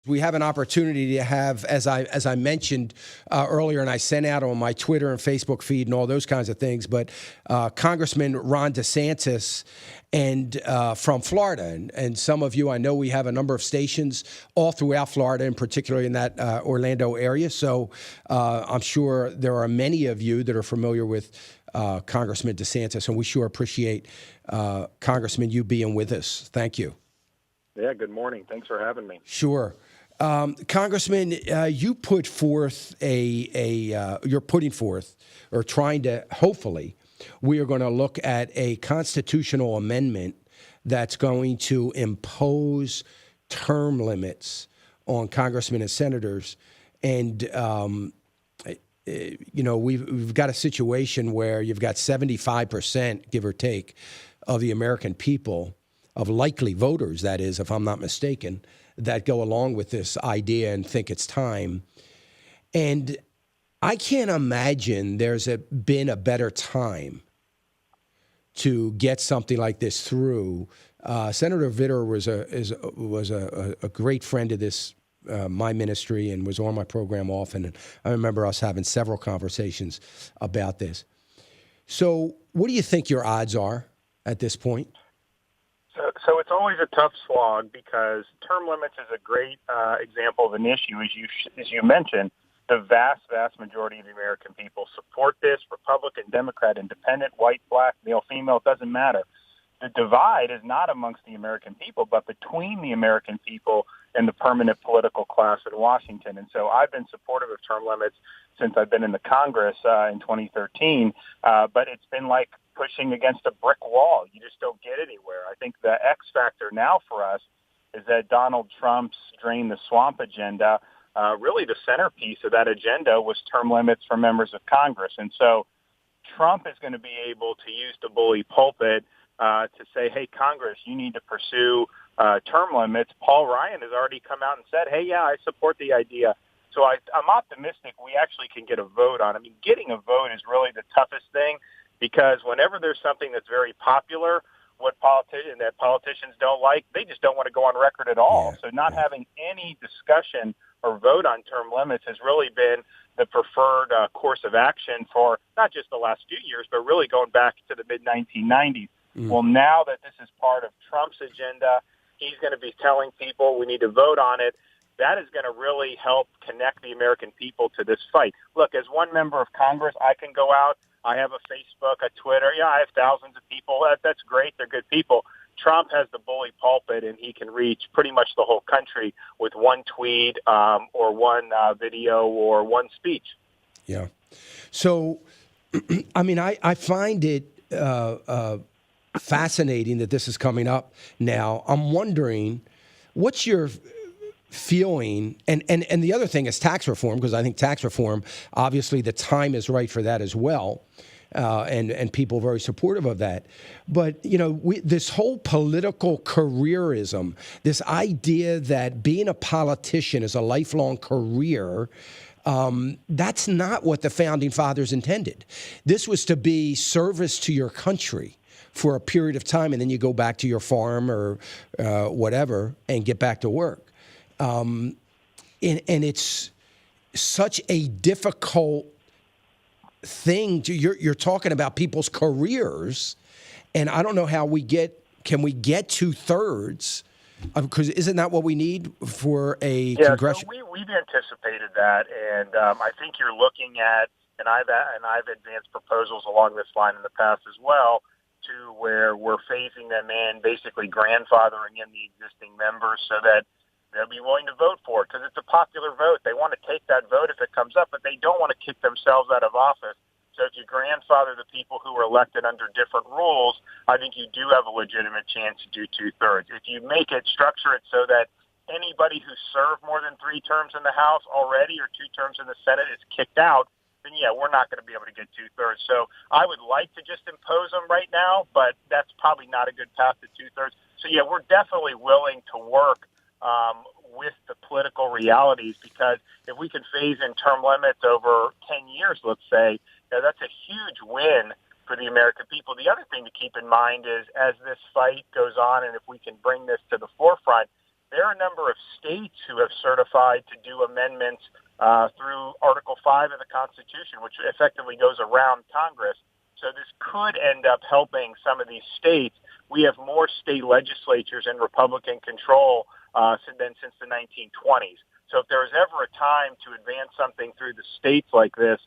We have an opportunity to have, as I mentioned earlier, and I sent out on my Twitter and Facebook feed and all those kinds of things, but Congressman Ron DeSantis and from Florida. And some of you, I know we have a number of stations all throughout Florida, and particularly in that Orlando area. So I'm sure there are many of you that are familiar with Congressman DeSantis, and we sure appreciate, Congressman, you being with us. Thank you. Yeah, good morning. Thanks for having me. Sure. Congressman, you put forth you're putting forth, or trying to, hopefully, we are going to look at a constitutional amendment that's going to impose term limits on congressmen and senators. And, we've got a situation where you've got 75%, give or take, of the American people, of likely voters, that is, if I'm not mistaken, that go along with this idea and think it's time. And I can't imagine there's been a better time to get something like this through. Senator Vitter was a great friend of this, my ministry, and was on my program often. And I remember us having several conversations about this. So what do you think your odds are at this point? So it's always a tough slog because term limits is a great example of an issue. As you mentioned, the vast majority of the American people support this. Republican, Democrat, Independent, white, black, male, female, it doesn't matter. The divide is not amongst the American people, but between the American people and the permanent political class in Washington. And so I've been supportive of term limits since I've been in the Congress in 2013, but it's been like pushing against a brick wall. You just don't get anywhere. I think the X factor now for us is that Donald Trump's drain the swamp agenda, really the centerpiece of that agenda was term limits for members of Congress. And so Trump is going to be able to use the bully pulpit to say, hey, Congress, you need to pursue term limits. Paul Ryan has already come out and said, hey, yeah, I support the idea. So I'm optimistic we actually can get a vote on it. I mean, getting a vote is really the toughest thing, because whenever there's something that's very popular, that politicians don't like, they just don't want to go on record at all. So not having any discussion or vote on term limits has really been the preferred course of action for not just the last few years, but really going back to the mid-1990s. Well, now that this is part of Trump's agenda, he's going to be telling people we need to vote on it. That is going to really help connect the American people to this fight. Look, as one member of Congress, I can go out. I have a Facebook, a Twitter. Yeah, I have thousands of people. That's great. They're good people. Trump has the bully pulpit, and he can reach pretty much the whole country with one tweet or one video or one speech. Yeah. So, I mean, I find it fascinating that this is coming up now. I'm wondering, what's your feeling? And the other thing is tax reform, because I think tax reform, obviously the time is right for that as well. And people are very supportive of that. But, this whole political careerism, this idea that being a politician is a lifelong career, that's not what the Founding Fathers intended. This was to be service to your country for a period of time, and then you go back to your farm or whatever and get back to work. And it's such a difficult thing you're talking about people's careers, and I don't know how can we get 2/3, because isn't that what we need for a congressional? So we've anticipated that, and I think you're looking at, and I've advanced proposals along this line in the past as well, to where we're phasing them in, basically grandfathering in the existing members so that they'll be willing to vote for it, because it's a popular vote. They want to take that vote if it comes up, but they don't want to kick themselves out of office. So if you grandfather the people who were elected under different rules, I think you do have a legitimate chance to do 2/3. If you structure it so that anybody who served more than 3 terms in the House already or 2 terms in the Senate is kicked out, then yeah, we're not going to be able to get 2/3. So I would like to just impose them right now, but that's probably not a good path to 2/3. So yeah, we're definitely willing to work with the political realities, because if we can phase in term limits over 10 years, let's say, that's a huge win for the American people. The other thing to keep in mind is, as this fight goes on, and if we can bring this to the forefront, there are a number of states who have certified to do amendments through Article 5 of the Constitution, which effectively goes around Congress. So this could end up helping some of these states. We have more state legislatures in Republican control than since the 1920s. So if there was ever a time to advance something through the states like this,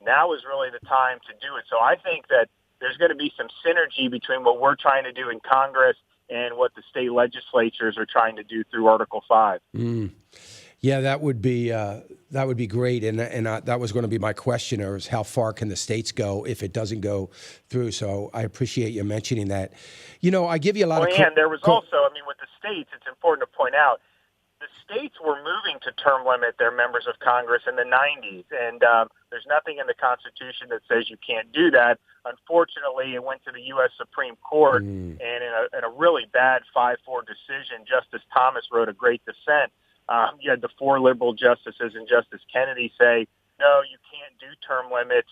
now is really the time to do it. So I think that there's going to be some synergy between what we're trying to do in Congress and what the state legislatures are trying to do through Article 5. Yeah, that would be great, and that was going to be my question: is how far can the states go if it doesn't go through? So I appreciate you mentioning that. You know, I give you a lot of. And there was also, I mean, with the states, it's important to point out the states were moving to term limit their members of Congress in the 90s, and there's nothing in the Constitution that says you can't do that. Unfortunately, it went to the U.S. Supreme Court, and in a really bad 5-4 decision, Justice Thomas wrote a great dissent. You had the 4 liberal justices and Justice Kennedy say, no, you can't do term limits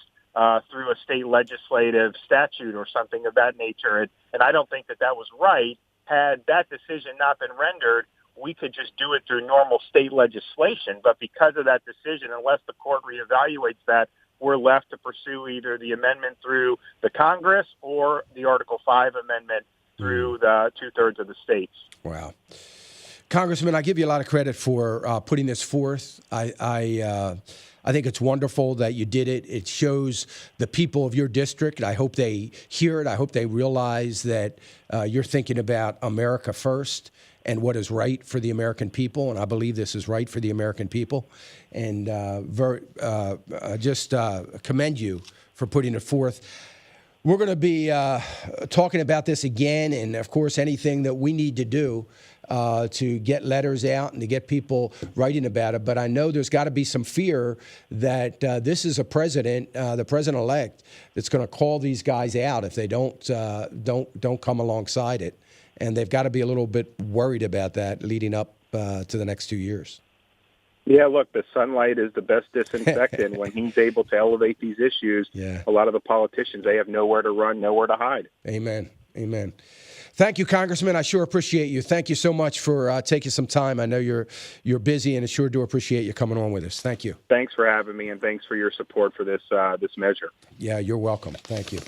through a state legislative statute or something of that nature. And I don't think that was right. Had that decision not been rendered, we could just do it through normal state legislation. But because of that decision, unless the court reevaluates that, we're left to pursue either the amendment through the Congress or the Article 5 amendment through the 2/3 of the states. Wow. Congressman, I give you a lot of credit for putting this forth. I think it's wonderful that you did it. It shows the people of your district. I hope they hear it. I hope they realize that you're thinking about America first and what is right for the American people. And I believe this is right for the American people. And just commend you for putting it forth. We're going to be talking about this again, and of course, anything that we need to do to get letters out and to get people writing about it. But I know there's got to be some fear that this is a president, the president-elect, that's going to call these guys out if they don't come alongside it, and they've got to be a little bit worried about that leading up to the next 2 years. Yeah, look, the sunlight is the best disinfectant. When he's able to elevate these issues, a lot of the politicians, they have nowhere to run, nowhere to hide. Amen. Amen. Thank you, Congressman. I sure appreciate you. Thank you so much for taking some time. I know you're busy, and I sure do appreciate you coming on with us. Thank you. Thanks for having me, and thanks for your support for this measure. Yeah, you're welcome. Thank you.